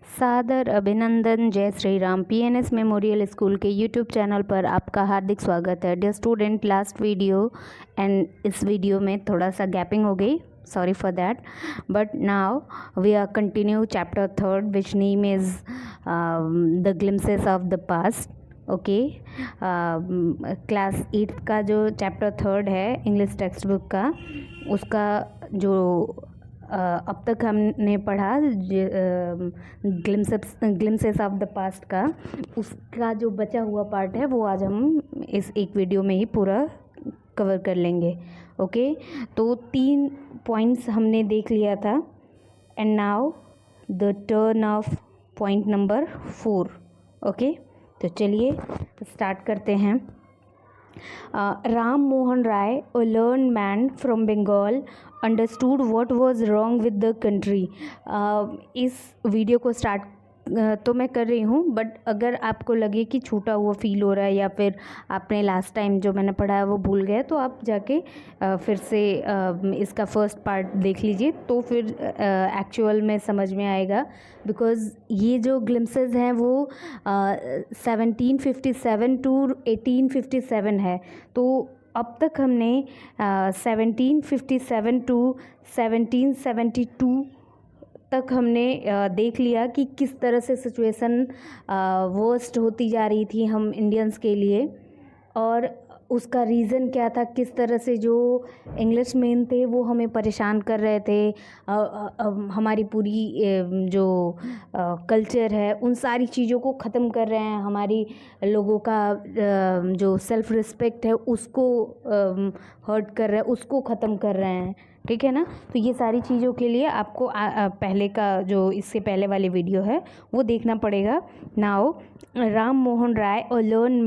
सादर अभिनंदन। जय Shri Ram. PNS memorial school के यूट्यूब चैनल पर आपका हार्दिक स्वागत है। Dear student, last video and इस वीडियो में थोड़ा सा गैपिंग हो गई, sorry for that, but now we are continue chapter 3 which name is the glimpses of the past. Okay, class 8 का जो चैप्टर 3 है इंग्लिश टेक्स्ट बुक का, उसका जो अब तक हमने पढ़ा ग्लिम्सेस ऑफ द पास्ट का, उसका जो बचा हुआ पार्ट है वो आज हम इस एक वीडियो में ही पूरा कवर कर लेंगे। ओके, तो 3 पॉइंट्स हमने देख लिया था and now the turn off point number 4। Okay, तो चलिए स्टार्ट करते हैं। Ram Mohan Roy, a learned man from Bengal, understood what was wrong with the country। इस वीडियो को स्टार्ट तो मैं कर रही हूँ, बट अगर आपको लगे कि छूटा हुआ फील हो रहा है या फिर आपने लास्ट टाइम जो मैंने पढ़ा है वो भूल गए, तो आप जाके फिर से इसका फर्स्ट पार्ट देख लीजिए, तो फिर एक्चुअल में समझ में आएगा। बिकॉज़ ये जो ग्लिम्सेस हैं वो 1757 टू 1857 है। तो अब तक हमने 1757 टू 1772 तक हमने देख लिया कि किस तरह से सिचुएशन वर्स्ट होती जा रही थी हम इंडियंस के लिए, और उसका रीज़न क्या था, किस तरह से जो इंग्लिश मैन थे वो हमें परेशान कर रहे थे, हमारी पूरी जो कल्चर है उन सारी चीज़ों को ख़त्म कर रहे हैं, हमारी लोगों का जो सेल्फ़ रिस्पेक्ट है उसको हर्ट कर रहे हैं, उसको ख़त्म कर रहे हैं। ठीक है ना। तो ये सारी चीज़ों के लिए आपको पहले का जो इससे पहले वाली वीडियो है वो देखना पड़ेगा। Now Ram Mohan Roy, a learned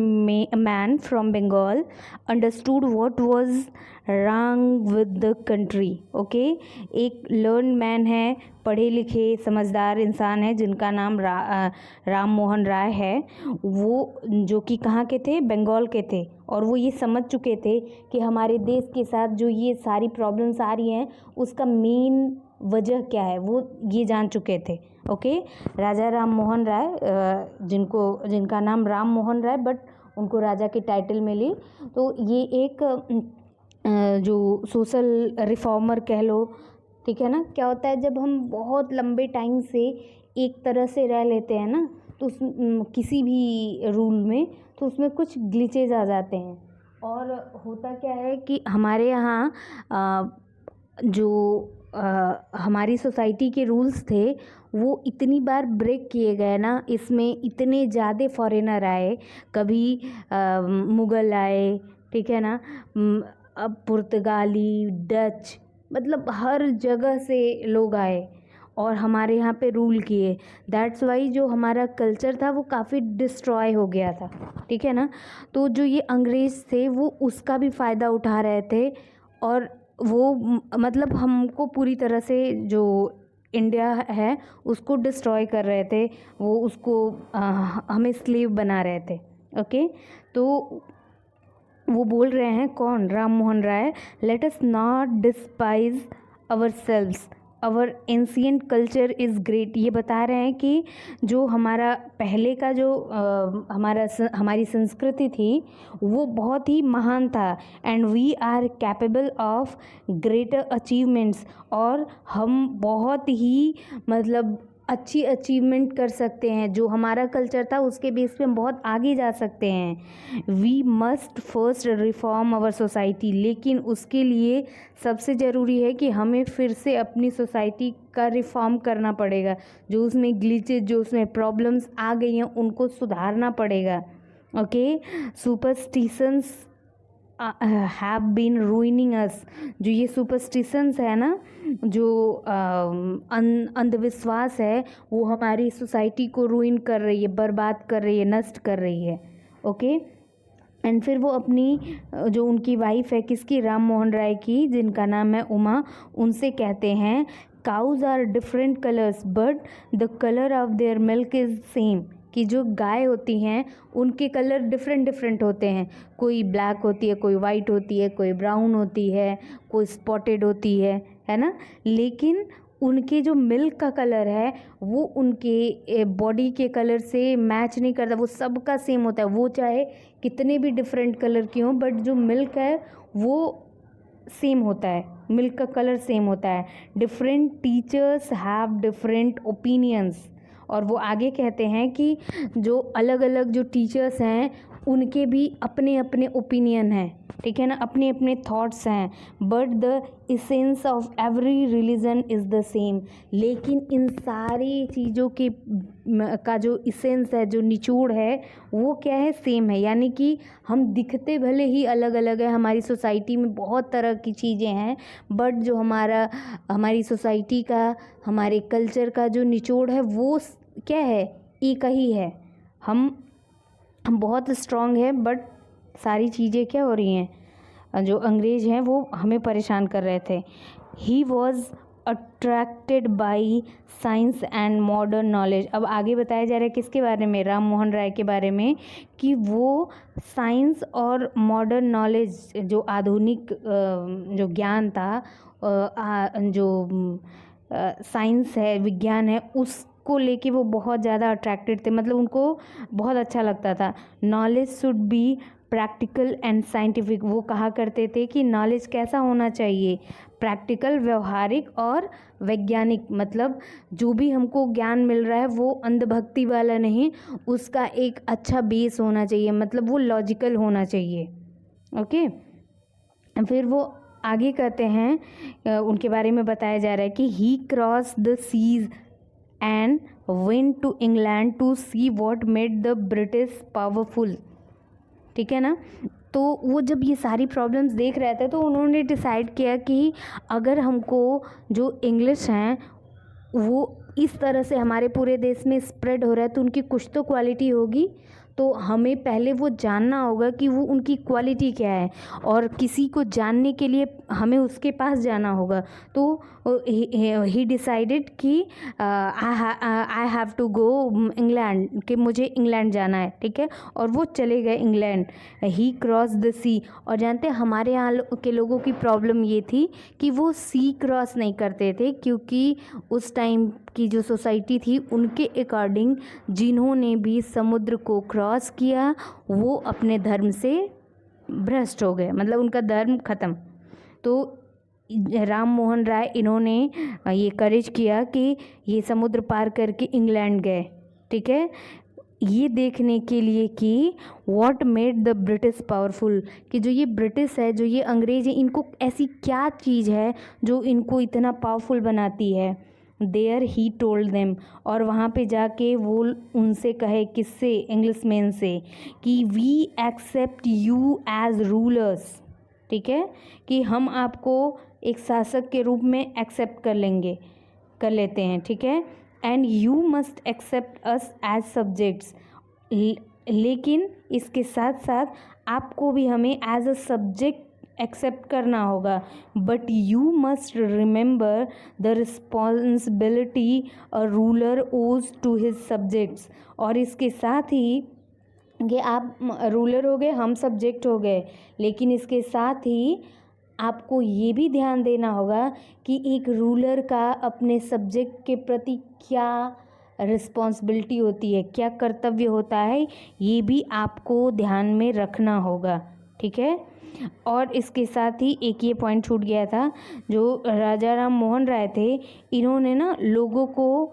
man from Bengal, understood what was wrong with the country। Okay, एक लर्न मैन है, पढ़े लिखे समझदार इंसान है जिनका नाम राम मोहन राय है। वो जो कि कहाँ के थे, बंगाल के थे, और वो ये समझ चुके थे कि हमारे देश के साथ जो ये सारी प्रॉब्लम्स आ रही हैं उसका मेन वजह क्या है, वो ये जान चुके थे। ओके, राजा राम मोहन राय, जिनका नाम राम मोहन राय, बट उनको राजा की टाइटल मिली। तो ये एक जो सोशल रिफॉर्मर कह लो, ठीक है ना। क्या होता है जब हम बहुत लंबे टाइम से एक तरह से रह लेते हैं ना, तो किसी भी रूल में, तो उसमें कुछ ग्लिचेज आ जाते हैं। और होता क्या है कि हमारे यहाँ हमारी सोसाइटी के रूल्स थे वो इतनी बार ब्रेक किए गए ना, इसमें इतने ज़्यादा फॉरेनर आए, कभी मुग़ल आए, ठीक है ना, अब पुर्तगाली, डच, मतलब हर जगह से लोग आए और हमारे यहाँ पे रूल किए। दैट्स वाई जो हमारा कल्चर था वो काफ़ी डिस्ट्रॉय हो गया था। ठीक है ना। तो जो ये अंग्रेज़ थे वो उसका भी फ़ायदा उठा रहे थे, और वो मतलब हमको पूरी तरह से जो इंडिया है उसको डिस्ट्रॉय कर रहे थे, वो उसको हमें स्लेव बना रहे थे। ओके, तो वो बोल रहे हैं, कौन, Ram Mohan Roy, let us not despise ourselves, our ancient culture is great. ये बता रहे हैं कि जो हमारा पहले का जो हमारी संस्कृति थी वो बहुत ही महान था, and we are capable of greater achievements, और हम बहुत ही मतलब अच्छी अचीवमेंट कर सकते हैं। जो हमारा कल्चर था उसके बेस पे हम बहुत आगे जा सकते हैं। We must first reform our society, लेकिन उसके लिए सबसे ज़रूरी है कि हमें फिर से अपनी सोसाइटी का रिफॉर्म करना पड़ेगा। जो उसमें ग्लिचेज, जो उसमें प्रॉब्लम्स आ गई हैं उनको सुधारना पड़ेगा। Okay, superstitions have been ruining us. जो ये सुपरस्टिशंस है ना, जो अंधविश्वास है, वो हमारी सोसाइटी को रूइन कर रही है, बर्बाद कर रही है, नष्ट कर रही है। ओके, एंड फिर वो अपनी जो उनकी वाइफ है, किसकी, राम मोहन राय की, जिनका नाम है उमा, उनसे कहते हैं, cows are different colours but the colour of their milk is same. कि जो गाय होती हैं उनके कलर डिफरेंट डिफरेंट होते हैं, कोई ब्लैक होती है, कोई वाइट होती है, कोई ब्राउन होती है, कोई स्पॉटेड होती है ना, लेकिन उनके जो मिल्क का कलर है वो उनके बॉडी के कलर से मैच नहीं करता, वो सबका सेम होता है, वो चाहे कितने भी डिफरेंट कलर की हों, बट जो मिल्क है वो सेम होता है, मिल्क का कलर सेम होता है। Different teachers have different opinions. और वो आगे कहते हैं कि जो अलग अलग जो टीचर्स हैं उनके भी अपने अपने ओपिनियन हैं, ठीक है ना, अपने अपने थॉट्स हैं, but the essence of every religion is the same. लेकिन इन सारी चीज़ों के का जो इसेंस है, जो निचोड़ है, वो क्या है, सेम है। यानी कि हम दिखते भले ही अलग अलग है, हमारी सोसाइटी में बहुत तरह की चीज़ें हैं, बट जो हमारी सोसाइटी का, हमारे कल्चर का जो निचोड़ है वो क्या है, एक ही है। हम बहुत स्ट्रांग है, बट सारी चीज़ें क्या हो रही हैं, जो अंग्रेज़ हैं वो हमें परेशान कर रहे थे। He was attracted by science and modern knowledge. अब आगे बताया जा रहा है किसके बारे में, राम मोहन राय के बारे में, कि वो साइंस और मॉडर्न नॉलेज, जो आधुनिक जो ज्ञान था, जो साइंस है, विज्ञान है, उसको लेके वो बहुत ज़्यादा अट्रैक्टेड थे, मतलब उनको बहुत अच्छा लगता था। Knowledge should be practical and scientific. वो कहा करते थे कि नॉलेज कैसा होना चाहिए, प्रैक्टिकल, व्यवहारिक और वैज्ञानिक। मतलब जो भी हमको ज्ञान मिल रहा है वो अंधभक्ति वाला नहीं, उसका एक अच्छा बेस होना चाहिए, मतलब वो लॉजिकल होना चाहिए। ओके, फिर वो आगे कहते हैं, उनके बारे में बताया जा रहा है कि he cross the seas and went to England to see what made the British powerful. ठीक है ना। तो वो जब ये सारी प्रॉब्लम्स देख रहे थे तो उन्होंने डिसाइड किया कि अगर हमको जो इंग्लिश हैं वो इस तरह से हमारे पूरे देश में स्प्रेड हो रहा है तो उनकी कुछ तो क्वालिटी होगी, तो हमें पहले वो जानना होगा कि वो उनकी क्वालिटी क्या है, और किसी को जानने के लिए हमें उसके पास जाना होगा। तो ही डिसाइडेड कि I have to go England, कि मुझे इंग्लैंड जाना है, ठीक है, और वो चले गए इंग्लैंड। ही क्रॉस द सी। और जानते हैं हमारे यहाँ के लोगों की प्रॉब्लम ये थी कि वो सी क्रॉस नहीं करते थे, क्योंकि उस टाइम की जो सोसाइटी थी उनके अकॉर्डिंग जिन्होंने भी समुद्र को क्रॉस किया वो अपने धर्म से भ्रष्ट हो गए, मतलब उनका धर्म ख़त्म। तो राम मोहन राय इन्होंने ये करेज किया कि ये समुद्र पार करके इंग्लैंड गए, ठीक है, ये देखने के लिए कि what made the British powerful, कि जो ये ब्रिटिश है, जो ये अंग्रेज़ है, इनको ऐसी क्या चीज़ है जो इनको इतना पावरफुल बनाती है। There he told them. और वहाँ पे जाके वो उनसे कहे, किससे, इंग्लिश मैन से, कि we accept you as rulers, ठीक है, कि हम आपको एक शासक के रूप में एक्सेप्ट कर लेते हैं, ठीक है, and you must accept us as subjects. लेकिन इसके साथ साथ आपको भी हमें एज अ सब्जेक्ट एक्सेप्ट करना होगा, but you must remember the responsibility a ruler ओज टू हिज सब्जेक्ट्स। और इसके साथ ही कि आप रूलर हो गए, हम सब्जेक्ट हो गए, लेकिन इसके साथ ही आपको ये भी ध्यान देना होगा कि एक रूलर का अपने सब्जेक्ट के प्रति क्या रिस्पॉन्सिबिलिटी होती है, क्या कर्तव्य होता है, ये भी आपको ध्यान में रखना होगा, ठीक है। और इसके साथ ही एक ये पॉइंट छूट गया था, जो राजा राम मोहन राय थे, इन्होंने ना लोगों को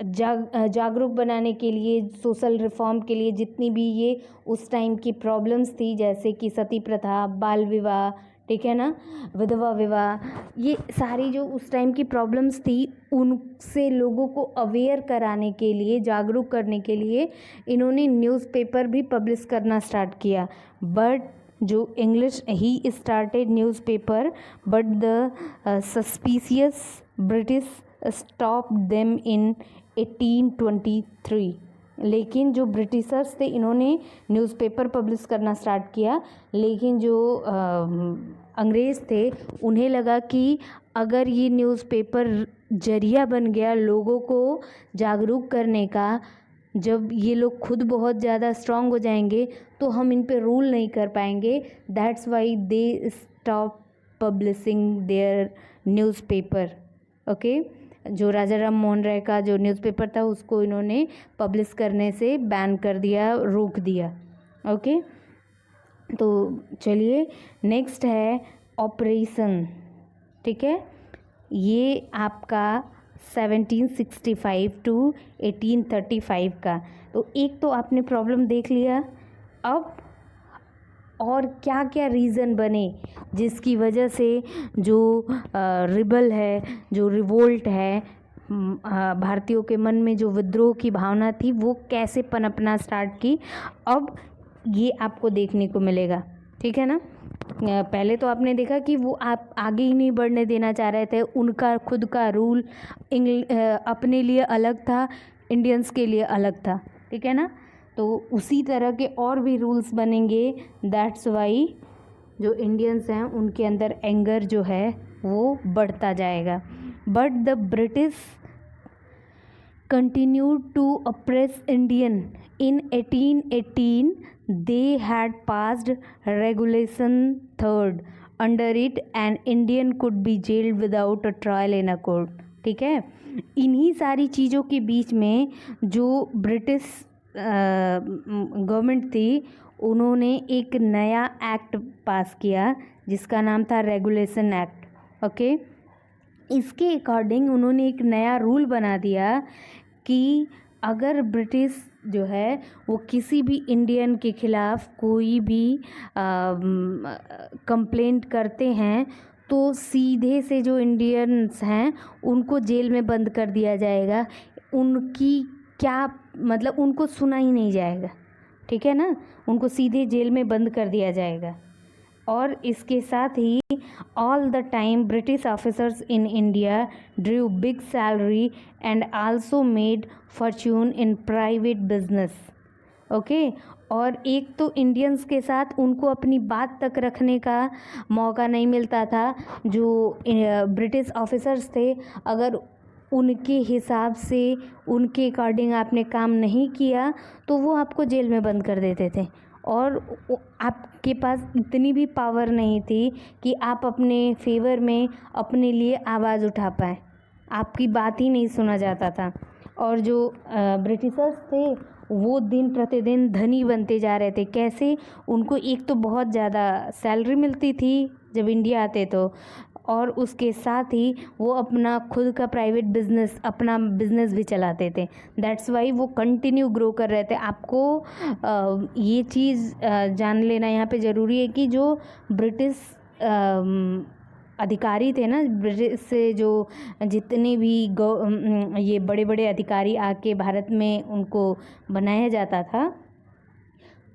जागरूक बनाने के लिए, सोशल रिफॉर्म के लिए, जितनी भी ये उस टाइम की प्रॉब्लम्स थी, जैसे कि सती प्रथा, बाल विवाह, ठीक है ना, विधवा विवाह, ये सारी जो उस टाइम की प्रॉब्लम्स थी उनसे लोगों को अवेयर कराने के लिए, जागरूक करने के लिए इन्होंने न्यूज़पेपर भी पब्लिश करना स्टार्ट किया। बट जो English, he started newspaper but the suspicious British stop them in 1823। लेकिन जो ब्रिटिशर्स थे इन्होंने न्यूज़पेपर पब्लिश करना स्टार्ट किया, लेकिन जो अंग्रेज़ थे उन्हें लगा कि अगर ये न्यूज़पेपर जरिया बन गया लोगों को जागरूक करने का, जब ये लोग खुद बहुत ज़्यादा स्ट्रांग हो जाएंगे तो हम इन पे रूल नहीं कर पाएंगे। That's why they stop publishing their newspaper. Okay, जो राजा राम मोहन राय का जो न्यूज़पेपर था उसको इन्होंने पब्लिश करने से बैन कर दिया, रोक दिया। ओके, तो चलिए नेक्स्ट है ऑपरेशन। ठीक है, ये आपका 1765 टू 1835 का। तो एक तो आपने प्रॉब्लम देख लिया। अब और क्या क्या रीज़न बने जिसकी वजह से जो रिबल है, जो रिवोल्ट है, भारतीयों के मन में जो विद्रोह की भावना थी वो कैसे पनपना स्टार्ट की, अब ये आपको देखने को मिलेगा। ठीक है ना। पहले तो आपने देखा कि वो आप आगे ही नहीं बढ़ने देना चाह रहे थे, उनका खुद का रूल अपने लिए अलग था, इंडियंस के लिए अलग था। ठीक है ना। तो उसी तरह के और भी रूल्स बनेंगे। दैट्स वाई जो इंडियंस हैं उनके अंदर एंगर जो है वो बढ़ता जाएगा। But the British continued to oppress Indian. In 1818, they had passed Regulation 3rd. Under it, an Indian could be jailed without a trial in a court. ठीक है, इन्हीं सारी चीज़ों के बीच में जो ब्रिटिश गवर्नमेंट थी उन्होंने एक नया एक्ट पास किया जिसका नाम था रेगुलेशन एक्ट। ओके, इसके अकॉर्डिंग उन्होंने एक नया रूल बना दिया कि अगर ब्रिटिश जो है वो किसी भी इंडियन के ख़िलाफ़ कोई भी कंप्लेंट करते हैं तो सीधे से जो इंडियंस हैं उनको जेल में बंद कर दिया जाएगा। उनकी क्या मतलब, उनको सुना ही नहीं जाएगा। ठीक है ना, उनको सीधे जेल में बंद कर दिया जाएगा। और इसके साथ ही all the time British officers in India drew big salary and also made fortune in private business. Okay, और एक तो इंडियंस के साथ उनको अपनी बात तक रखने का मौका नहीं मिलता था। जो ब्रिटिश ऑफिसर्स थे, अगर उनके हिसाब से उनके अकॉर्डिंग आपने काम नहीं किया तो वो आपको जेल में बंद कर देते थे। और आपके पास इतनी भी पावर नहीं थी कि आप अपने फेवर में अपने लिए आवाज़ उठा पाएँ, आपकी बात ही नहीं सुना जाता था। और जो ब्रिटिशर्स थे वो दिन प्रतिदिन धनी बनते जा रहे थे। कैसे? उनको एक तो बहुत ज़्यादा सैलरी मिलती थी जब इंडिया आते तो, और उसके साथ ही वो अपना खुद का प्राइवेट बिजनेस, अपना बिजनेस भी चलाते थे। दैट्स वाई वो कंटिन्यू ग्रो कर रहे थे। आपको ये चीज़ जान लेना यहाँ पे ज़रूरी है कि जो ब्रिटिश अधिकारी थे ना, ब्रिटिश से जो जितने भी ये बड़े बड़े अधिकारी आके भारत में उनको बनाया जाता था,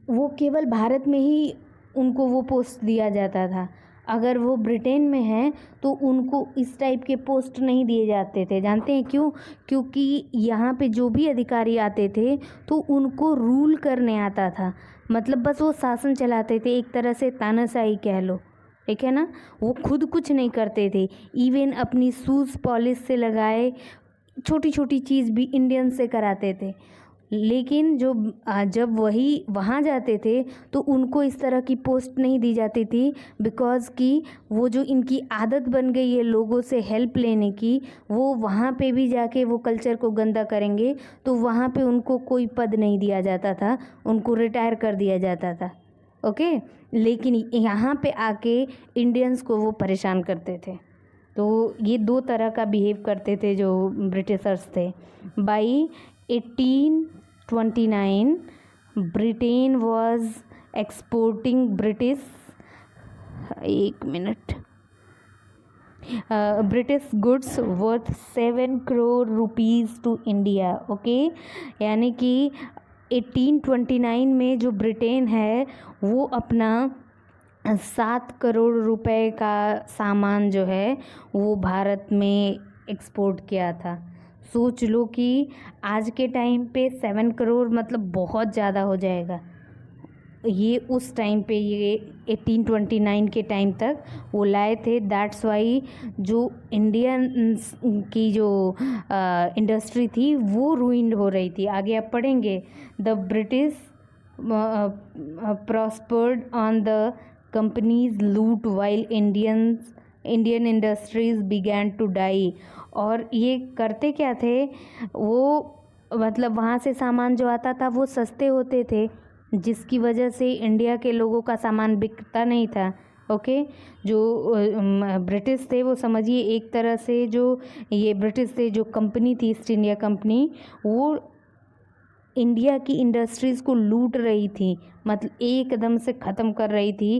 वो केवल भारत में ही उनको वो पोस्ट दिया जाता था। अगर वो ब्रिटेन में हैं तो उनको इस टाइप के पोस्ट नहीं दिए जाते थे। जानते हैं क्यों? क्योंकि यहाँ पे जो भी अधिकारी आते थे तो उनको रूल करने आता था, मतलब बस वो शासन चलाते थे, एक तरह से तानाशाही कह लो। ठीक है ना। वो खुद कुछ नहीं करते थे। इवन अपनी शूज़ पॉलिश से लगाए छोटी छोटी चीज़ भी इंडियन से कराते थे। लेकिन जब वही वहाँ जाते थे तो उनको इस तरह की पोस्ट नहीं दी जाती थी, बिकॉज़ कि वो जो इनकी आदत बन गई है लोगों से हेल्प लेने की, वो वहाँ पे भी जाके वो कल्चर को गंदा करेंगे तो वहाँ पे उनको कोई पद नहीं दिया जाता था, उनको रिटायर कर दिया जाता था। ओके, लेकिन यहाँ पे आके इंडियंस को वो परेशान करते थे। तो ये दो तरह का बिहेव करते थे जो ब्रिटिशर्स थे। By 1829 Britain was exporting British goods worth 7 crore rupees to India. Okay, यानी कि 1829 में जो ब्रिटेन है वो अपना 7 करोड़ रुपए का सामान जो है वो भारत में एक्सपोर्ट किया था। सोच लो कि आज के टाइम पे 7 करोड़ मतलब बहुत ज़्यादा हो जाएगा। ये उस टाइम पे, ये 1829 के टाइम तक वो लाए थे। दैट्स वाई जो इंडियन की जो इंडस्ट्री थी वो रूइंड हो रही थी। आगे आप पढ़ेंगे, the British prospered on the company's loot while Indians Indian industries began to die. और ये करते क्या थे, वो मतलब वहाँ से सामान जो आता था वो सस्ते होते थे, जिसकी वजह से इंडिया के लोगों का सामान बिकता नहीं था। ओके, जो ब्रिटिश थे वो समझिए एक तरह से, जो ये ब्रिटिश थे, जो कंपनी थी ईस्ट इंडिया कंपनी, वो इंडिया की इंडस्ट्रीज़ को लूट रही थी, मतलब एकदम से ख़त्म कर रही थी,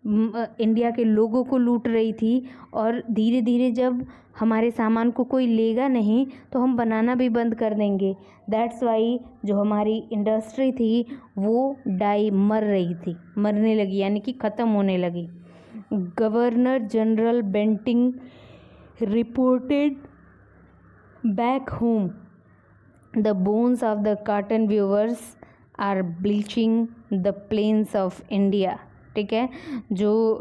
इंडिया के लोगों को लूट रही थी। और धीरे धीरे जब हमारे सामान को कोई लेगा नहीं तो हम बनाना भी बंद कर देंगे। दैट्स वाई जो हमारी इंडस्ट्री थी वो मर रही थी, मरने लगी, यानी कि ख़त्म होने लगी। Governor general Bentinck reported back home the bones of the cotton weavers are bleaching the plains of India। ठीक है, जो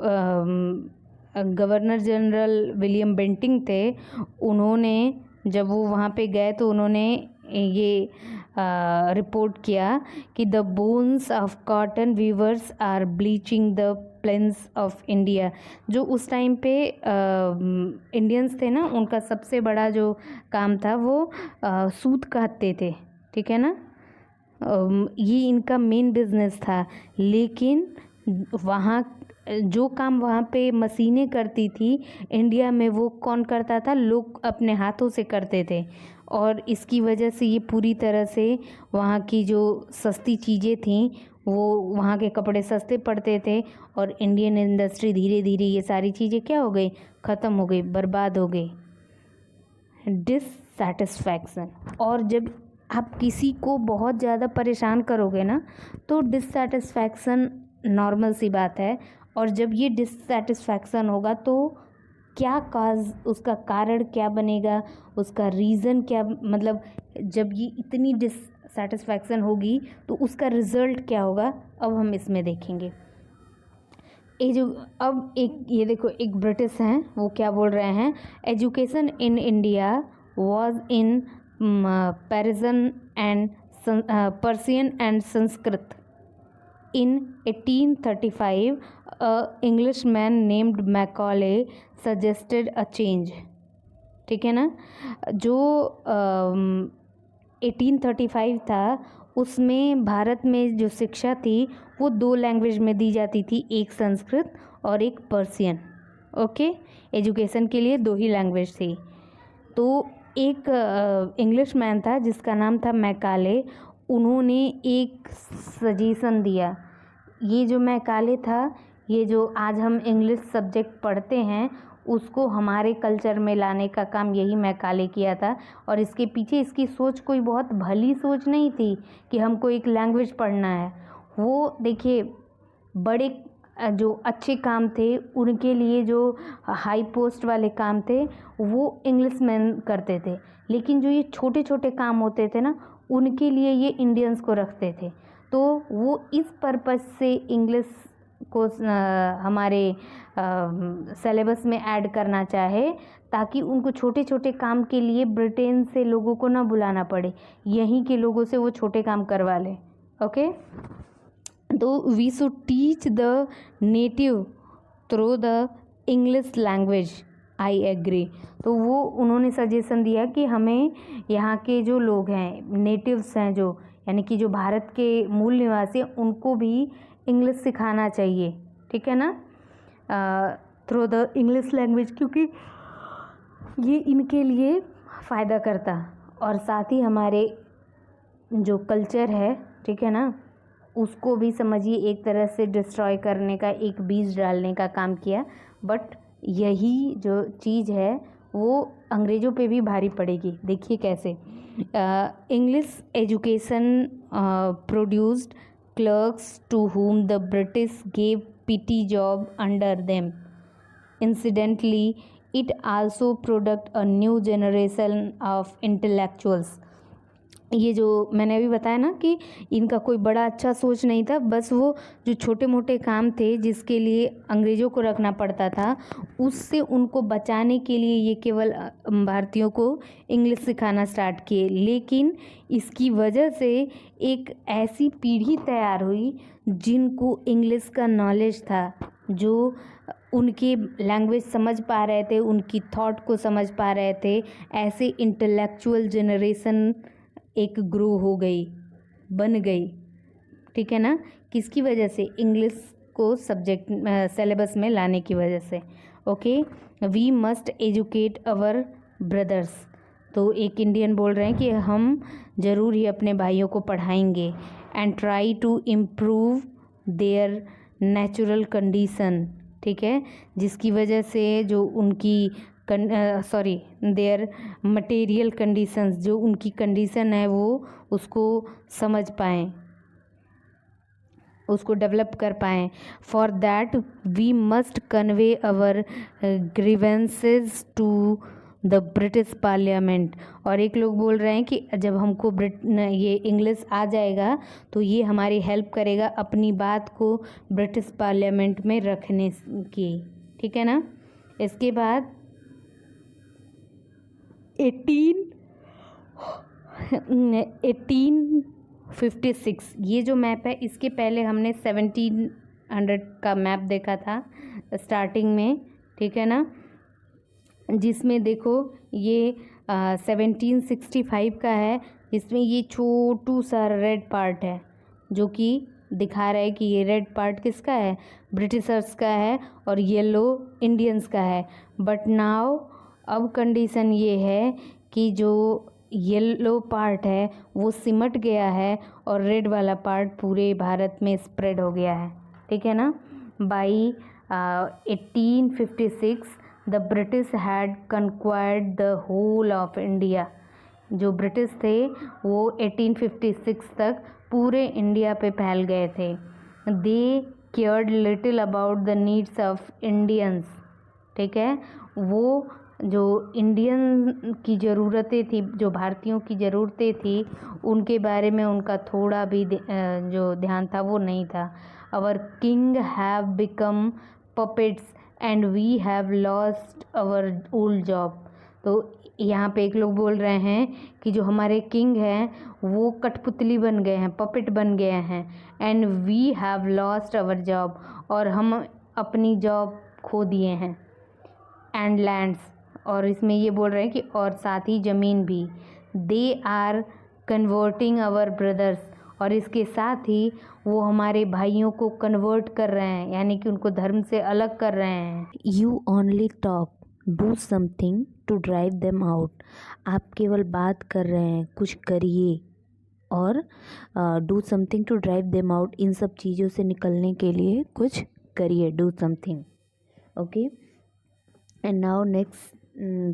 गवर्नर जनरल विलियम बेंटिंग थे, उन्होंने जब वो वहाँ पे गए तो उन्होंने ये रिपोर्ट किया कि the bones of cotton weavers are bleaching the plains of India. जो उस टाइम पे इंडियंस थे ना, उनका सबसे बड़ा जो काम था वो सूत काटते थे, ठीक है ना, ये इनका मेन बिजनेस था। लेकिन वहाँ जो काम वहाँ पे मशीनें करती थी, इंडिया में वो कौन करता था, लोग अपने हाथों से करते थे। और इसकी वजह से ये पूरी तरह से वहाँ की जो सस्ती चीज़ें थीं, वो वहाँ के कपड़े सस्ते पड़ते थे, और इंडियन इंडस्ट्री धीरे धीरे ये सारी चीज़ें क्या हो गई, ख़त्म हो गई, बर्बाद हो गई। डिससैटिस्फैक्शन, और जब आप किसी को बहुत ज़्यादा परेशान करोगे ना तो डिससैटिस्फैक्शन नॉर्मल सी बात है। और जब ये डिससैटिस्फैक्शन होगा तो क्या काज, उसका कारण क्या बनेगा, उसका रीज़न क्या, मतलब जब ये इतनी डिससैटिस्फैक्शन होगी तो उसका रिज़ल्ट क्या होगा, अब हम इसमें देखेंगे। ये जो अब एक ये देखो, एक ब्रिटिश हैं, वो क्या बोल रहे हैं, education in India was in Persian and Sanskrit. In 1835, a Englishman named Macaulay suggested a change। ठीक है ना, जो 1835 था, उसमें भारत में जो शिक्षा थी वो 2 लैंग्वेज में दी जाती थी, एक संस्कृत और एक पर्सियन। ओके, एजुकेशन के लिए 2 ही लैंग्वेज थी। तो एक इंग्लिश मैन था जिसका नाम था मैकाले, उन्होंने एक सजेशन दिया। ये जो मैकाले था, ये जो आज हम इंग्लिश सब्जेक्ट पढ़ते हैं उसको हमारे कल्चर में लाने का काम यही मैकाले किया था। और इसके पीछे इसकी सोच कोई बहुत भली सोच नहीं थी कि हमको एक लैंग्वेज पढ़ना है। वो देखिए, बड़े जो अच्छे काम थे उनके लिए, जो हाई पोस्ट वाले काम थे वो इंग्लिश मैन करते थे, लेकिन जो ये छोटे छोटे काम होते थे ना, उनके लिए ये इंडियंस को रखते थे। तो वो इस पर्पस से इंग्लिश को हमारे सिलेबस में ऐड करना चाहे, ताकि उनको छोटे छोटे काम के लिए ब्रिटेन से लोगों को ना बुलाना पड़े, यहीं के लोगों से वो छोटे काम करवा लें। ओके, तो we should teach the native through the English language, I agree. तो वो उन्होंने सजेशन दिया कि हमें यहाँ के जो लोग हैं, नेटिव्स हैं, जो यानी कि जो भारत के मूल निवासी हैं, उनको भी इंग्लिश सिखाना चाहिए, ठीक है ना, थ्रू द इंग्लिश लैंग्वेज, क्योंकि ये इनके लिए फ़ायदा करता। और साथ ही हमारे जो कल्चर है, ठीक है ना, उसको भी समझिए एक तरह से डिस्ट्रॉय करने का, एक बीज डालने का काम किया। बट यही जो चीज़ है वो अंग्रेज़ों पे भी भारी पड़ेगी। देखिए कैसे, English education produced clerks to whom the British gave petty job under them। Incidentally, it also produced a new generation of intellectuals। ये जो मैंने अभी बताया ना कि इनका कोई बड़ा अच्छा सोच नहीं था, बस वो जो छोटे मोटे काम थे जिसके लिए अंग्रेज़ों को रखना पड़ता था, उससे उनको बचाने के लिए ये केवल भारतीयों को इंग्लिश सिखाना स्टार्ट किए। लेकिन इसकी वजह से एक ऐसी पीढ़ी तैयार हुई जिनको इंग्लिश का नॉलेज था, जो उनकी लैंग्वेज समझ पा रहे थे, उनकी थॉट को समझ पा रहे थे। ऐसे इंटेलेक्चुअल जनरेशन एक ग्रो हो गई, बन गई, ठीक है ना। किसकी वजह से? इंग्लिश को सब्जेक्ट सिलेबस में लाने की वजह से। Okay, we must educate our brothers. तो एक इंडियन बोल रहे हैं कि हम ज़रूर ही अपने भाइयों को पढ़ाएंगे। And try to improve their natural condition, ठीक है, जिसकी वजह से जो उनकी देयर मटेरियल कंडीशंस, जो उनकी कंडीशन है वो उसको समझ पाएँ, उसको डेवलप कर पाएँ। For that we must convey our grievances to the British parliament. और एक लोग बोल रहे हैं कि जब हमको ये इंग्लिश आ जाएगा तो ये हमारी हेल्प करेगा अपनी बात को ब्रिटिश पार्लियामेंट में रखने की, ठीक है ना। इसके बाद 1856 ये जो मैप है, इसके पहले हमने 1700 का मैप देखा था स्टार्टिंग में, ठीक है ना, जिसमें देखो ये 1765 का है, जिसमें ये छोटू सा रेड पार्ट है जो कि दिखा रहा है कि ये रेड पार्ट किसका है? ब्रिटिशर्स का है, और येलो इंडियंस का है। बट नाउ अब कंडीशन ये है कि जो येलो पार्ट है वो सिमट गया है और रेड वाला पार्ट पूरे भारत में स्प्रेड हो गया है, ठीक है ना। By 1856 the British had conquered the whole of India. जो ब्रिटिश थे वो 1856 तक पूरे इंडिया पे फैल गए थे। They cared little about the needs of Indians, ठीक है, वो जो इंडियन की ज़रूरतें थी, जो भारतीयों की ज़रूरतें थी, उनके बारे में उनका थोड़ा भी जो ध्यान था वो नहीं था। Our king have become puppets and we have lost our old job. तो यहाँ पे एक लोग बोल रहे हैं कि जो हमारे किंग हैं वो कठपुतली बन गए हैं, पपेट बन गए हैं। And we have lost our job, और हम अपनी जॉब खो दिए हैं। एंड लैंड्स, और इसमें ये बोल रहे हैं कि और साथ ही ज़मीन भी। They are converting our brothers, और इसके साथ ही वो हमारे भाइयों को कन्वर्ट कर रहे हैं, यानी कि उनको धर्म से अलग कर रहे हैं। You only talk, do something to drive them out. आप केवल बात कर रहे हैं, कुछ करिए। और do something to drive them out, इन सब चीज़ों से निकलने के लिए कुछ करिए, do something. Okay, and now next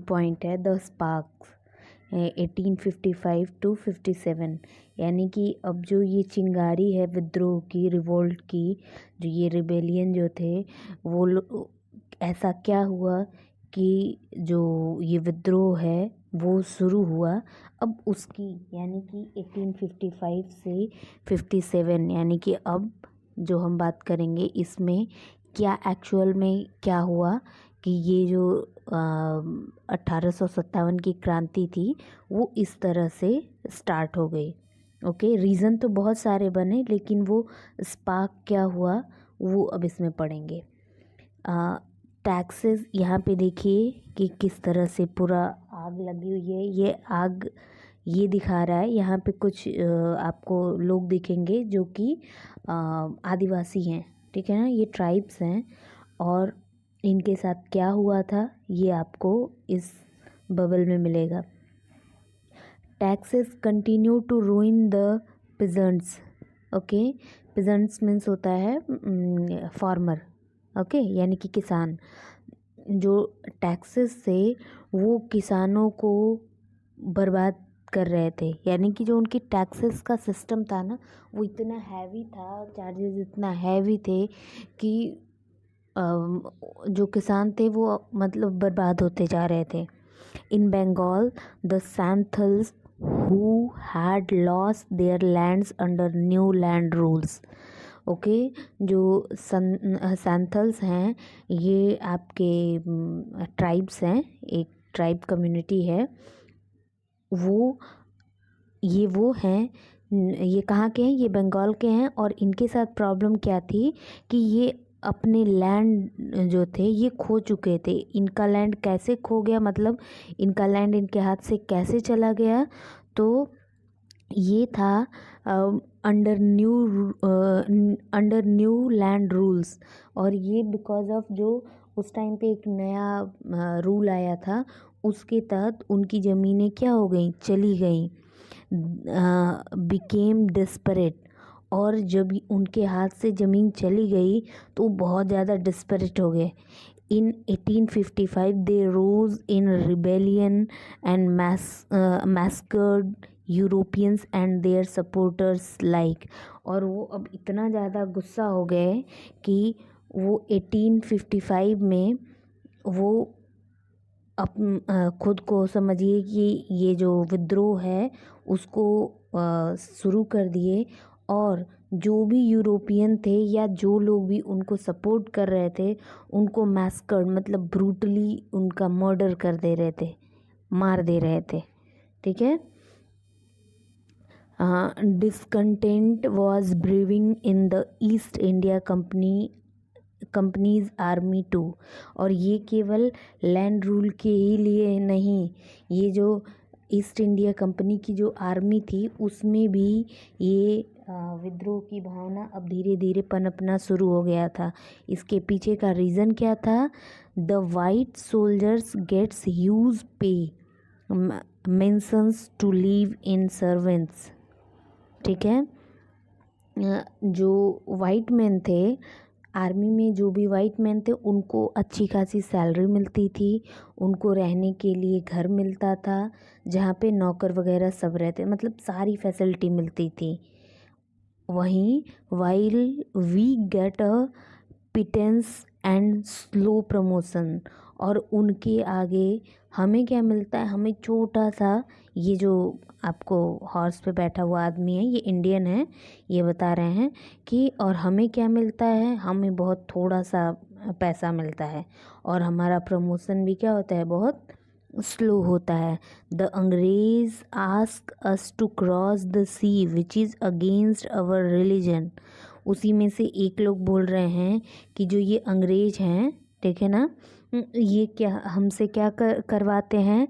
point है द स्पार्क्स 1855 to 57, यानी कि अब जो ये चिंगारी है विद्रोह की, रिवोल्ट की, जो ये रिबेलियन जो थे वो ऐसा क्या हुआ कि जो ये विद्रोह है वो शुरू हुआ अब उसकी, यानी कि 1855 से 57, यानी कि अब जो हम बात करेंगे इसमें क्या एक्चुअल में क्या हुआ कि ये जो 1857 की क्रांति थी वो इस तरह से स्टार्ट हो गई। ओके, रीज़न तो बहुत सारे बने, लेकिन वो स्पार्क क्या हुआ वो अब इसमें पढ़ेंगे। टैक्सेस, यहाँ पे देखिए कि किस तरह से पूरा आग लगी हुई है। ये आग ये दिखा रहा है, यहाँ पे कुछ आपको लोग दिखेंगे जो कि आदिवासी हैं, ठीक है ना, ये ट्राइब्स हैं, और इनके साथ क्या हुआ था ये आपको इस बबल में मिलेगा। Taxes continue to ruin the peasants. Okay, peasants means होता है फार्मर, ओके, यानी कि किसान। जो टैक्सेस से वो किसानों को बर्बाद कर रहे थे, यानी कि जो उनकी टैक्सेस का सिस्टम था ना वो इतना हैवी था, चार्जेस इतना हैवी थे कि जो किसान थे वो मतलब बर्बाद होते जा रहे थे। In Bengal the Santhals who had lost their lands under new land rules. Okay, जो सैंथल्स हैं ये आपके ट्राइब्स हैं, एक ट्राइब कम्युनिटी है, वो हैं, ये कहाँ के हैं, ये बंगाल के हैं। और इनके साथ प्रॉब्लम क्या थी कि ये अपने लैंड जो थे ये खो चुके थे। इनका लैंड कैसे खो गया, मतलब इनका लैंड इनके हाथ से कैसे चला गया, तो ये था अंडर न्यू लैंड रूल्स। और ये बिकॉज ऑफ जो उस टाइम पे एक नया रूल आया था, उसके तहत उनकी ज़मीनें क्या हो गई, चली गई, बिकेम डिस्परेट। और जब उनके हाथ से ज़मीन चली गई तो बहुत ज़्यादा डिस्परेट हो गए। In 1855 they rose in rebellion and massacred Europeans and their supporters like. और वो अब इतना ज़्यादा गुस्सा हो गए कि वो 1855 में वो खुद को समझिए कि ये जो विद्रोह है उसको शुरू कर दिए। और जो भी यूरोपियन थे या जो लोग भी उनको सपोर्ट कर रहे थे उनको मैस्कर्ड मतलब ब्रूटली उनका मर्डर कर दे रहे थे, मार दे रहे थे। ठीक है। Discontent was brewing in the East India company's army too. और ये केवल लैंड रूल के ही लिए नहीं, ये जो ईस्ट इंडिया कंपनी की जो आर्मी थी उसमें भी ये विद्रोह की भावना अब धीरे धीरे पनपना शुरू हो गया था। इसके पीछे का रीज़न क्या था, the white soldiers gets huge pay mansions to live in servants. ठीक है। जो वाइट मैन थे आर्मी में, जो भी वाइट मैन थे उनको अच्छी खासी सैलरी मिलती थी, उनको रहने के लिए घर मिलता था जहाँ पे नौकर वगैरह सब रहते, मतलब सारी फैसिलिटी मिलती थी। वहीं while we get a pittance and slow promotion. और उनके आगे हमें क्या मिलता है, हमें छोटा सा, ये जो आपको हॉर्स पे बैठा हुआ आदमी है ये इंडियन है, ये बता रहे हैं कि और हमें क्या मिलता है, हमें बहुत थोड़ा सा पैसा मिलता है और हमारा प्रमोशन भी क्या होता है, बहुत स्लो होता है। The Angrez ask us to cross the sea which is against our religion. उसी में से एक लोग बोल रहे हैं कि जो ये अंग्रेज हैं, ठीक है ना, ये क्या हमसे क्या करवाते हैं,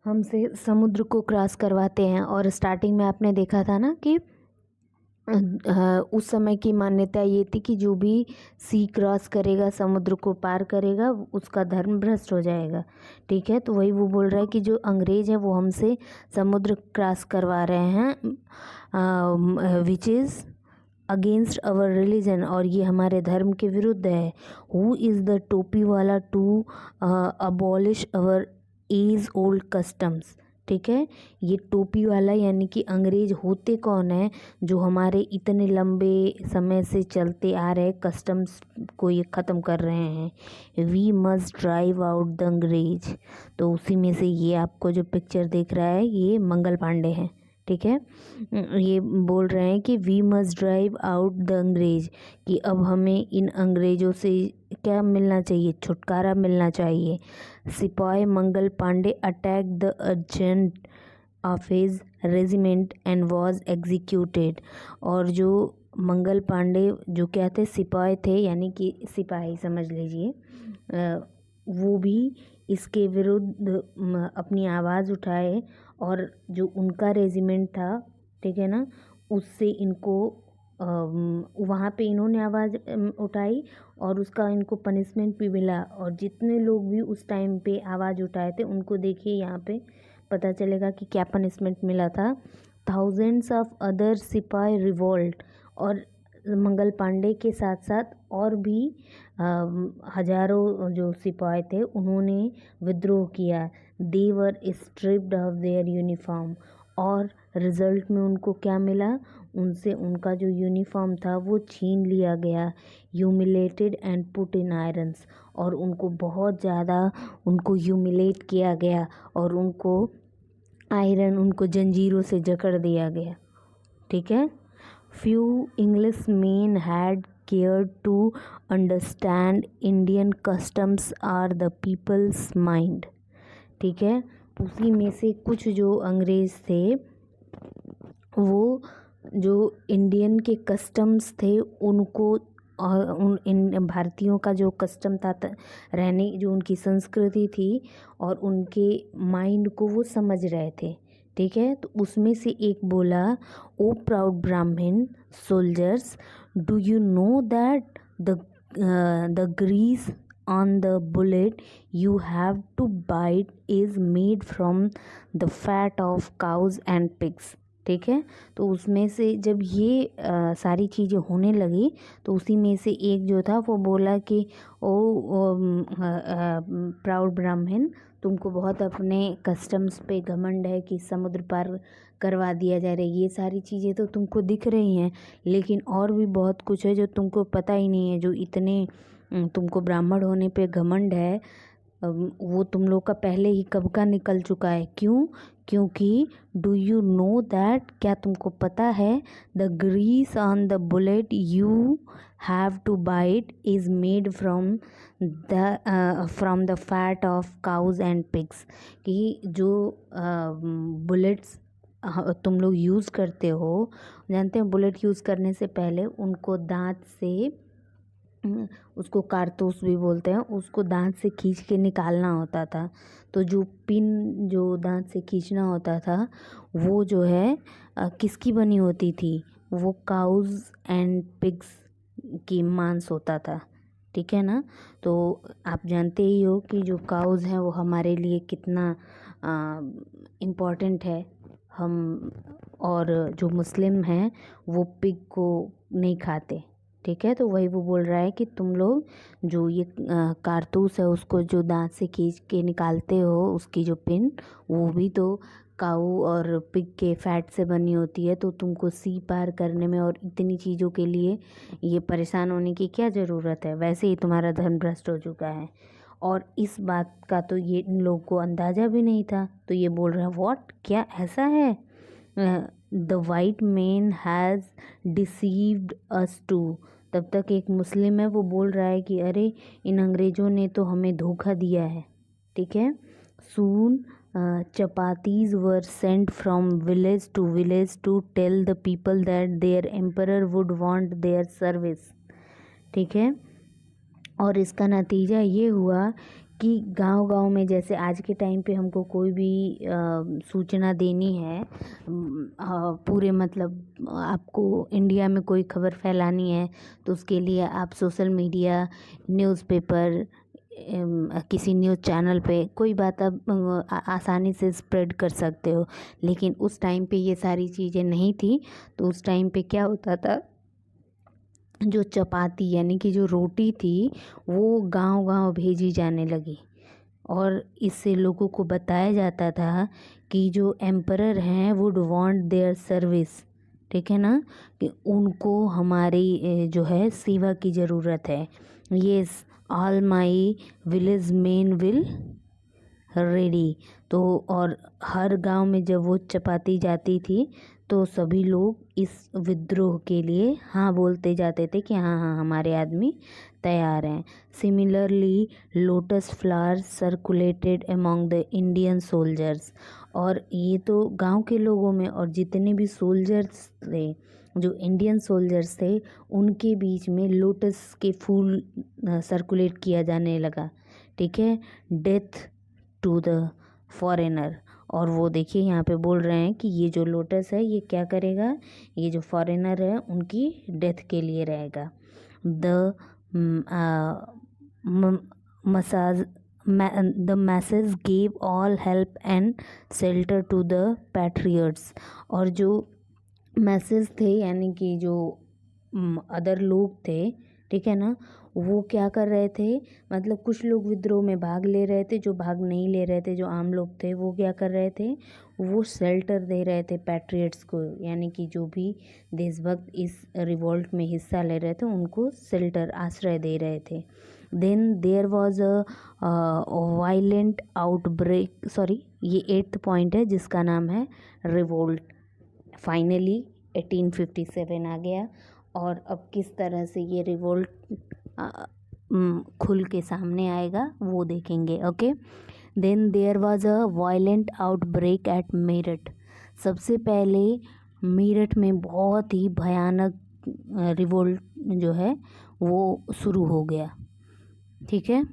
हमसे समुद्र को क्रॉस करवाते हैं। और स्टार्टिंग में आपने देखा था ना कि उस समय की मान्यता ये थी कि जो भी सी क्रॉस करेगा, समुद्र को पार करेगा, उसका धर्म भ्रष्ट हो जाएगा। ठीक है। तो वही वो बोल रहा है कि जो अंग्रेज हैं वो हमसे समुद्र क्रॉस करवा रहे हैं विच इज़ अगेंस्ट अवर रिलीजन, और ये हमारे धर्म के विरुद्ध है। Who is the topi wala to abolish our age old customs. ठीक है। ये टोपी वाला यानी कि अंग्रेज होते कौन है, जो हमारे इतने लंबे समय से चलते आ रहे कस्टम्स को ये ख़त्म कर रहे हैं। We must drive out the Angrez. तो उसी में से ये आपको जो पिक्चर दिख रहा है ये मंगल पांडे हैं। ठीक है। ये बोल रहे हैं कि we must drive out the Angrez, कि अब हमें इन अंग्रेज़ों से क्या मिलना चाहिए, छुटकारा मिलना चाहिए। सिपाही Mangal Pandey attack the agent of his regiment and was executed. और जो मंगल पांडे जो क्या थे, सिपाही थे, यानी कि सिपाही समझ लीजिए, वो भी इसके विरुद्ध अपनी आवाज़ उठाए। और जो उनका रेजिमेंट था, ठीक है ना, उससे इनको वहाँ पे इन्होंने आवाज़ उठाई और उसका इनको पनिशमेंट भी मिला। और जितने लोग भी उस टाइम पे आवाज़ उठाए थे उनको देखिए यहाँ पे पता चलेगा कि क्या पनिशमेंट मिला था। थाउजेंड्स ऑफ अदर सिपाही रिवोल्ट। और मंगल पांडे के साथ साथ और भी हजारों जो सिपाही थे उन्होंने विद्रोह किया। दे वर स्ट्रिप्ड ऑफ देयर यूनिफॉर्म। और रिज़ल्ट में उनको क्या मिला, उनसे उनका जो यूनिफॉर्म था वो छीन लिया गया। Humiliated and put in irons. और उनको बहुत ज़्यादा उनको ह्यूमिलेट किया गया और उनको आयरन, उनको जंजीरों से जकड़ दिया गया। ठीक है। Few English men had care to understand Indian customs or the people's mind. ठीक है। उसी में से कुछ जो अंग्रेज़ थे वो जो इंडियन के कस्टम्स थे उनको और उन इन भारतीयों का जो कस्टम था रहने, जो उनकी संस्कृति थी और उनके माइंड को वो समझ रहे थे। ठीक है, तो उसमें से एक बोला, O proud Brahmin soldiers, do you know that the grease on the bullet you have to bite is made from the fat of cows and pigs। ठीक है, तो उसमें से जब ये सारी चीज़ें होने लगी तो उसी में से एक जो था वो बोला कि ओ प्राउड ब्राह्मण, तुमको बहुत अपने कस्टम्स पे घमंड है कि समुद्र पार करवा दिया जा रहा है। ये सारी चीज़ें तो तुमको दिख रही हैं, लेकिन और भी बहुत कुछ है जो तुमको पता ही नहीं है। जो इतने तुमको ब्राह्मण होने पे घमंड है, वो तुम लोग का पहले ही कब का निकल चुका है। क्यों? क्योंकि डू यू नो दैट, क्या तुमको पता है, the grease on the bullet you have to bite is made from the fat of cows and pigs. कि जो बुलेट्स तुम लोग यूज़ करते हो, जानते हैं बुलेट यूज़ करने से पहले उनको दांत से, उसको कारतूस भी बोलते हैं, उसको दांत से खींच के निकालना होता था। तो जो पिन जो दांत से खींचना होता था वो जो है किसकी बनी होती थी, वो काउज एंड पिग्स की मांस होता था। ठीक है ना, तो आप जानते ही हो कि जो काउज हैं वो हमारे लिए कितना इम्पोर्टेंट है। हम और जो मुस्लिम हैं वो पिग को नहीं खाते। ठीक है, तो वही वो बोल रहा है कि तुम लोग जो ये कारतूस है उसको जो दांत से खींच के निकालते हो, उसकी जो पिन, वो भी तो काऊ और पिग के फैट से बनी होती है। तो तुमको सी पार करने में और इतनी चीज़ों के लिए ये परेशान होने की क्या ज़रूरत है, वैसे ही तुम्हारा धर्म भ्रष्ट हो चुका है। और इस बात का तो ये इन लोगों को अंदाज़ा भी नहीं था। तो ये बोल रहा है, व्हाट, क्या ऐसा है, the white man has deceived us too. तब तक एक मुस्लिम है वो बोल रहा है कि अरे इन अंग्रेज़ों ने तो हमें धोखा दिया है। ठीक है, सून chapatis were sent from village to tell the people that their emperor would want their service। ठीक है, और इसका नतीजा ये हुआ कि गांव-गांव में, जैसे आज के टाइम पे हमको कोई भी सूचना देनी है, पूरे मतलब आपको इंडिया में कोई खबर फैलानी है तो उसके लिए आप सोशल मीडिया, न्यूज़पेपर, किसी न्यूज़ चैनल पे कोई बात आप आसानी से स्प्रेड कर सकते हो। लेकिन उस टाइम पे ये सारी चीज़ें नहीं थी। तो उस टाइम पे क्या होता था, जो चपाती यानी कि जो रोटी थी वो गांव-गांव भेजी जाने लगी और इससे लोगों को बताया जाता था कि जो एम्परर हैं वुड वांट देयर सर्विस। ठीक है ना, कि उनको हमारी जो है सेवा की ज़रूरत है। Yes, all my village men will ready. तो और हर गांव में जब वो चपाती जाती थी तो सभी लोग इस विद्रोह के लिए हाँ बोलते जाते थे कि हाँ हाँ हमारे आदमी तैयार हैं। Similarly lotus flowers circulated among the Indian soldiers. और ये तो गांव के लोगों में, और जितने भी सोल्जर्स थे, जो इंडियन सोल्जर्स थे, उनके बीच में लोटस के फूल सर्कुलेट किया जाने लगा। ठीक है, डेथ टू द फॉरेनर। और वो देखिए यहाँ पे बोल रहे हैं कि ये जो लोटस है ये क्या करेगा, ये जो फॉरेनर है उनकी डेथ के लिए रहेगा। The massage the message give all help and shelter to the patriots. और जो मैसेज थे यानी कि जो अदर लोग थे, ठीक है ना, वो क्या कर रहे थे, मतलब कुछ लोग विद्रोह में भाग ले रहे थे, जो भाग नहीं ले रहे थे, जो आम लोग थे, वो क्या कर रहे थे, वो शेल्टर दे रहे थे पैट्रियट्स को, यानी कि जो भी देशभक्त इस रिवोल्ट में हिस्सा ले रहे थे उनको शेल्टर, आश्रय दे रहे थे। Then there was a violent outbreak, sorry ये 8th पॉइंट है जिसका नाम है रिवोल्ट। फाइनली 1857 आ गया और अब किस तरह से ये रिवोल्ट खुल के सामने आएगा वो देखेंगे। Okay, then there was a violent outbreak at Meerut. सबसे पहले मेरठ में बहुत ही भयानक रिवोल्ट जो है वो शुरू हो गया। ठीक है,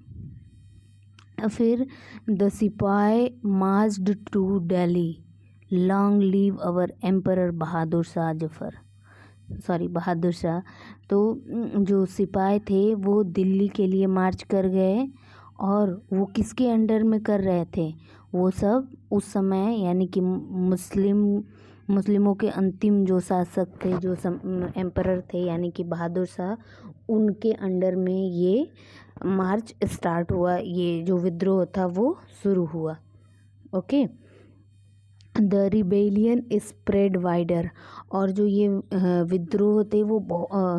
फिर द सिपाही marched to Delhi, long live our emperor Bahadur Shah Bahadur Shah. तो जो सिपाही थे वो दिल्ली के लिए मार्च कर गए, और वो किसके अंडर में कर रहे थे? वो सब उस समय यानी कि मुस्लिमों के अंतिम जो शासक थे, जो एम्परर थे यानी कि बहादुर शाह, उनके अंडर में ये मार्च स्टार्ट हुआ, ये जो विद्रोह था वो शुरू हुआ। Okay, the rebellion spread wider, और जो ये विद्रोह थे वो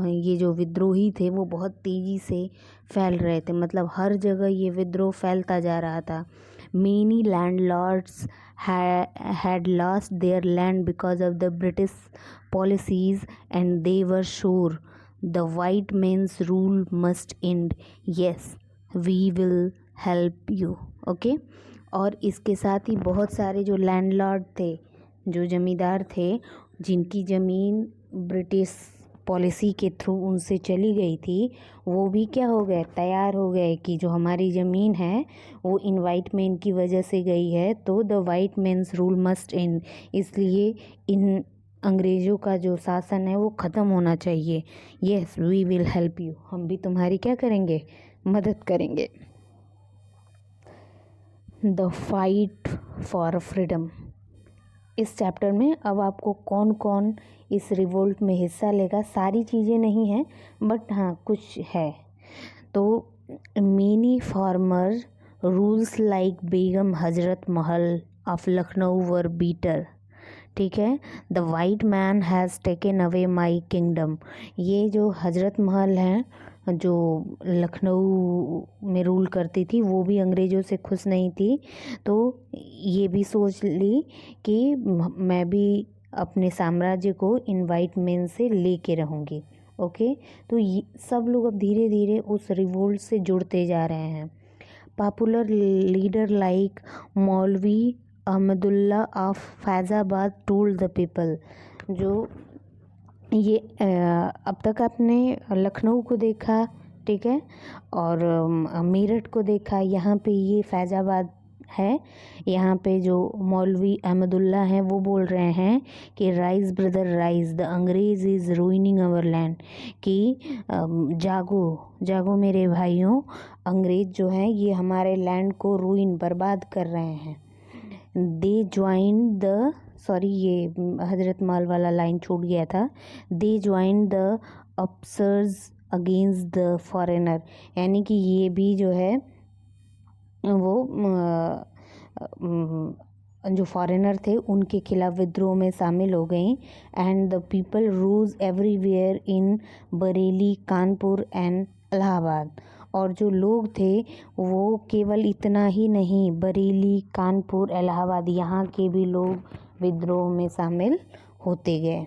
ये जो विद्रोही थे वो बहुत तेज़ी से फैल रहे थे, मतलब हर जगह ये विद्रोह फैलता जा रहा था। Many landlords had lost their land because of the British policies, and they were sure the white man's rule must end. Yes, we will help you. Okay, और इसके साथ ही बहुत सारे जो लैंडलॉर्ड थे, जो ज़मींदार थे, जिनकी ज़मीन ब्रिटिश पॉलिसी के थ्रू उनसे चली गई थी, वो भी क्या हो गए, तैयार हो गए कि जो हमारी ज़मीन है वो इन वाइट मैन की वजह से गई है, तो the white man's rule must end, इसलिए इन अंग्रेज़ों का जो शासन है वो ख़त्म होना चाहिए। Yes, we will help you, हम भी तुम्हारी क्या करेंगे, मदद करेंगे। द फाइट फॉर फ्रीडम, इस चैप्टर में अब आपको कौन कौन इस रिवोल्ट में हिस्सा लेगा, सारी चीज़ें नहीं हैं बट हाँ कुछ है। तो many farmer rules like Begum Hazrat Mahal of Lucknow were beater. ठीक है, the white man has taken away my kingdom, ये जो हजरत महल हैं जो लखनऊ में रूल करती थी, वो भी अंग्रेज़ों से खुश नहीं थी, तो ये भी सोच ली कि मैं भी अपने साम्राज्य को इन वाइट मैन से लेके रहूँगी। ओके, तो ये सब लोग अब धीरे धीरे उस रिवोल्ट से जुड़ते जा रहे हैं। पॉपुलर लीडर लाइक मौलवी Ahmadullah of Faizabad told the people, जो ये अब तक आपने लखनऊ को देखा, ठीक है, और मेरठ को देखा, यहाँ पे ये फैज़ाबाद है। यहाँ पे जो मौलवी अहमदुल्ला हैं वो बोल रहे हैं कि राइज ब्रदर राइज, द अंग्रेज़ इज़ रूइनिंग आवर लैंड, कि जागो जागो मेरे भाइयों, अंग्रेज़ जो हैं ये हमारे लैंड को रूइन, बर्बाद कर रहे हैं। दे ज्वाइन द, सॉरी ये हजरत महल वाला लाइन छूट गया था, दे ज्वाइन द अपसर्स अगेंस्ट द फॉरेनर, यानी कि ये भी जो है वो जो फॉरेनर थे उनके खिलाफ विद्रोह में शामिल हो गई। And the people ROUGE everywhere in Bareilly, Kanpur and Allahabad, और जो लोग थे वो केवल इतना ही नहीं, बरेली, कानपुर, इलाहाबाद यहाँ के भी लोग विद्रोह में शामिल होते गए।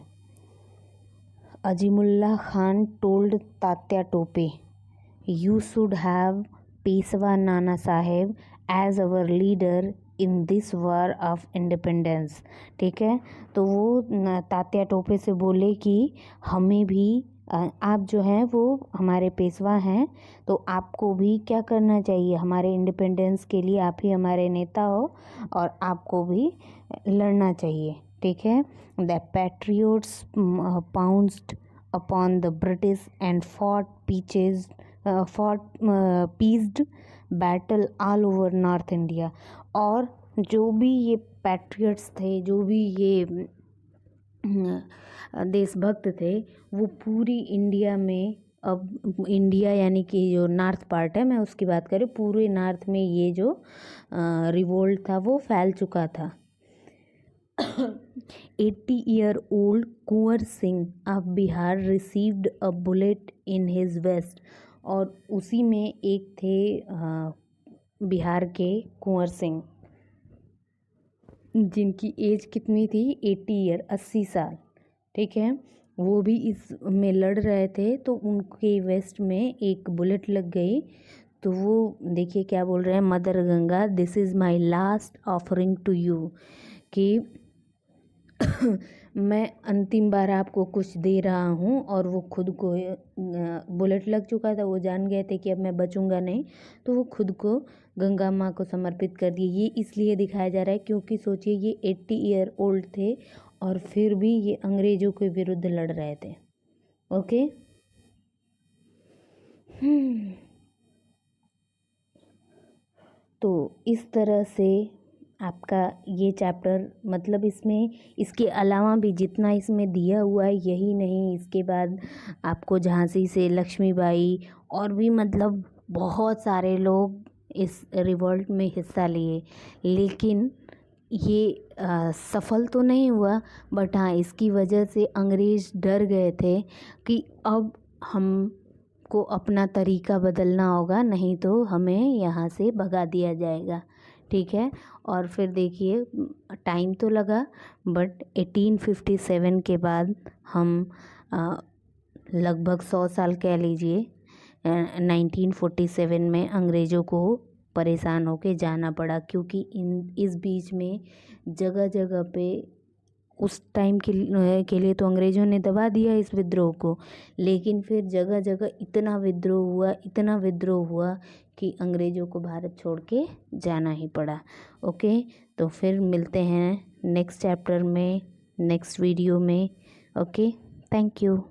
Azimullah Khan told Tatya Tope, you should have Peshwa Nana Saheb as our leader in this war of independence. ठीक है, तो वो तात्या टोपे से बोले कि हमें भी आप जो हैं वो हमारे पेशवा हैं, तो आपको भी क्या करना चाहिए, हमारे इंडिपेंडेंस के लिए आप ही हमारे नेता हो और आपको भी लड़ना चाहिए। ठीक है, the patriots pounced upon the British and fought pieced battle all over north India, और जो भी ये पैट्रियट्स थे, जो भी ये देशभक्त थे, वो पूरी इंडिया में, अब इंडिया यानी कि जो नॉर्थ पार्ट है मैं उसकी बात करें, पूरे नॉर्थ में ये जो रिवोल्ट था वो फैल चुका था। 80-year-old Kunwar Singh of Bihar received a bullet in his waist, और उसी में एक थे बिहार के कुंवर सिंह, जिनकी एज कितनी थी, 80 साल। ठीक है, वो भी इसमें लड़ रहे थे, तो उनके वेस्ट में एक बुलेट लग गई, तो वो देखिए क्या बोल रहे हैं, mother Ganga this is my last offering to you, कि मैं अंतिम बार आपको कुछ दे रहा हूँ और वो खुद को बुलेट लग चुका था, वो जान गए थे कि अब मैं बचूंगा नहीं, तो वो खुद को गंगा माँ को समर्पित कर दिए। ये इसलिए दिखाया जा रहा है क्योंकि सोचिए ये 80 ईयर ओल्ड थे और फिर भी ये अंग्रेज़ों के विरुद्ध लड़ रहे थे। ओके। तो इस तरह से आपका ये चैप्टर, मतलब इसमें इसके अलावा भी जितना इसमें दिया हुआ है यही नहीं, इसके बाद आपको झांसी से लक्ष्मीबाई और भी मतलब बहुत सारे लोग इस रिवॉल्ट में हिस्सा लिए, लेकिन ये सफल तो नहीं हुआ। बट हाँ, इसकी वजह से अंग्रेज़ डर गए थे कि अब हमको अपना तरीका बदलना होगा, नहीं तो हमें यहाँ से भगा दिया जाएगा। ठीक है। और फिर देखिए टाइम तो लगा, बट 1857 के बाद हम लगभग 100 साल कह लीजिए, 1947 में अंग्रेज़ों को परेशान होके जाना पड़ा, क्योंकि इस बीच में जगह जगह पे उस टाइम के लिए तो अंग्रेज़ों ने दबा दिया इस विद्रोह को, लेकिन फिर जगह जगह इतना विद्रोह हुआ कि अंग्रेज़ों को भारत छोड़ के जाना ही पड़ा। ओके, तो फिर मिलते हैं नेक्स्ट चैप्टर में, नेक्स्ट वीडियो में। Okay, thank you.